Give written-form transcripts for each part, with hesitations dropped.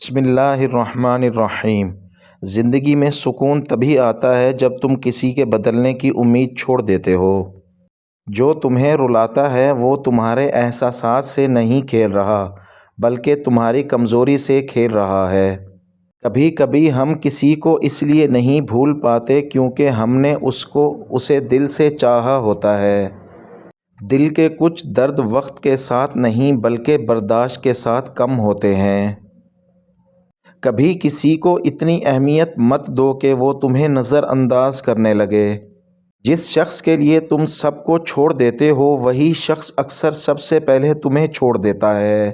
بسم اللہ الرحمن الرحیم۔ زندگی میں سکون تبھی آتا ہے جب تم کسی کے بدلنے کی امید چھوڑ دیتے ہو۔ جو تمہیں رلاتا ہے وہ تمہارے احساسات سے نہیں کھیل رہا بلکہ تمہاری کمزوری سے کھیل رہا ہے۔ کبھی کبھی ہم کسی کو اس لیے نہیں بھول پاتے کیونکہ ہم نے اسے دل سے چاہا ہوتا ہے۔ دل کے کچھ درد وقت کے ساتھ نہیں بلکہ برداشت کے ساتھ کم ہوتے ہیں۔ کبھی کسی کو اتنی اہمیت مت دو کہ وہ تمہیں نظر انداز کرنے لگے۔ جس شخص کے لیے تم سب کو چھوڑ دیتے ہو وہی شخص اکثر سب سے پہلے تمہیں چھوڑ دیتا ہے۔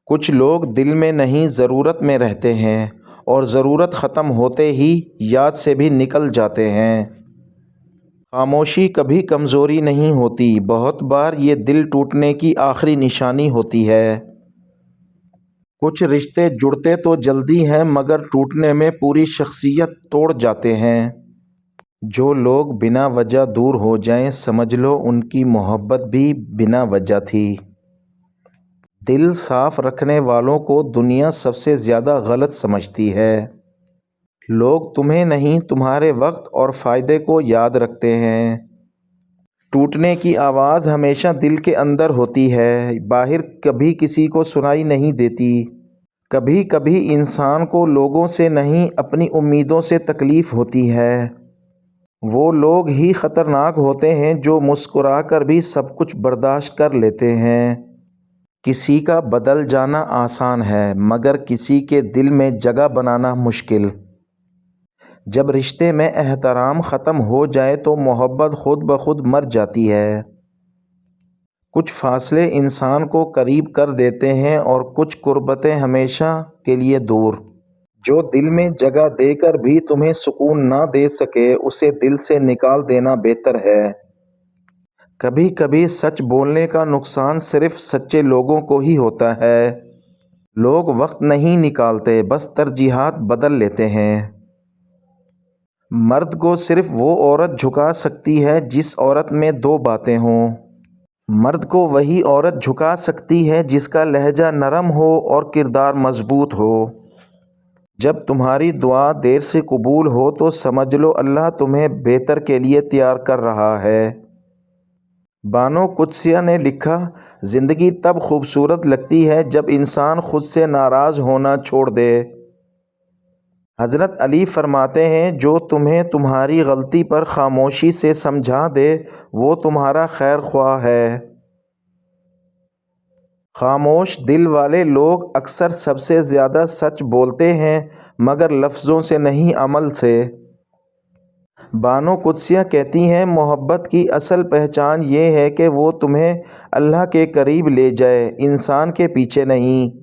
کچھ لوگ دل میں نہیں ضرورت میں رہتے ہیں اور ضرورت ختم ہوتے ہی یاد سے بھی نکل جاتے ہیں۔ خاموشی کبھی کمزوری نہیں ہوتی، بہت بار یہ دل ٹوٹنے کی آخری نشانی ہوتی ہے۔ کچھ رشتے جڑتے تو جلدی ہیں مگر ٹوٹنے میں پوری شخصیت توڑ جاتے ہیں۔ جو لوگ بنا وجہ دور ہو جائیں سمجھ لو ان کی محبت بھی بنا وجہ تھی۔ دل صاف رکھنے والوں کو دنیا سب سے زیادہ غلط سمجھتی ہے۔ لوگ تمہیں نہیں تمہارے وقت اور فائدے کو یاد رکھتے ہیں۔ ٹوٹنے کی آواز ہمیشہ دل کے اندر ہوتی ہے، باہر کبھی کسی کو سنائی نہیں دیتی۔ کبھی کبھی انسان کو لوگوں سے نہیں اپنی امیدوں سے تکلیف ہوتی ہے۔ وہ لوگ ہی خطرناک ہوتے ہیں جو مسکرا کر بھی سب کچھ برداشت کر لیتے ہیں۔ کسی کا بدل جانا آسان ہے مگر کسی کے دل میں جگہ بنانا مشکل۔ جب رشتے میں احترام ختم ہو جائے تو محبت خود بخود مر جاتی ہے۔ کچھ فاصلے انسان کو قریب کر دیتے ہیں اور کچھ قربتیں ہمیشہ کے لیے دور۔ جو دل میں جگہ دے کر بھی تمہیں سکون نہ دے سکے اسے دل سے نکال دینا بہتر ہے۔ کبھی کبھی سچ بولنے کا نقصان صرف سچے لوگوں کو ہی ہوتا ہے۔ لوگ وقت نہیں نکالتے، بس ترجیحات بدل لیتے ہیں۔ مرد کو صرف وہ عورت جھکا سکتی ہے جس عورت میں دو باتیں ہوں۔ مرد کو وہی عورت جھکا سکتی ہے جس کا لہجہ نرم ہو اور کردار مضبوط ہو۔ جب تمہاری دعا دیر سے قبول ہو تو سمجھ لو اللہ تمہیں بہتر کے لیے تیار کر رہا ہے۔ بانو قدسیہ نے لکھا، زندگی تب خوبصورت لگتی ہے جب انسان خود سے ناراض ہونا چھوڑ دے۔ حضرت علی فرماتے ہیں جو تمہیں تمہاری غلطی پر خاموشی سے سمجھا دے وہ تمہارا خیر خواہ ہے۔ خاموش دل والے لوگ اکثر سب سے زیادہ سچ بولتے ہیں مگر لفظوں سے نہیں عمل سے۔ بانو قدسیہ کہتی ہیں محبت کی اصل پہچان یہ ہے کہ وہ تمہیں اللہ کے قریب لے جائے، انسان کے پیچھے نہیں۔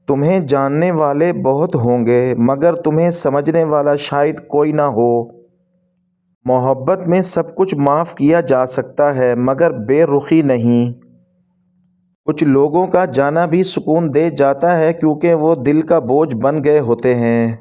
تمہیں جاننے والے بہت ہوں گے مگر تمہیں سمجھنے والا شاید کوئی نہ ہو۔ محبت میں سب کچھ معاف کیا جا سکتا ہے مگر بے رخی نہیں۔ کچھ لوگوں کا جانا بھی سکون دے جاتا ہے کیونکہ وہ دل کا بوجھ بن گئے ہوتے ہیں۔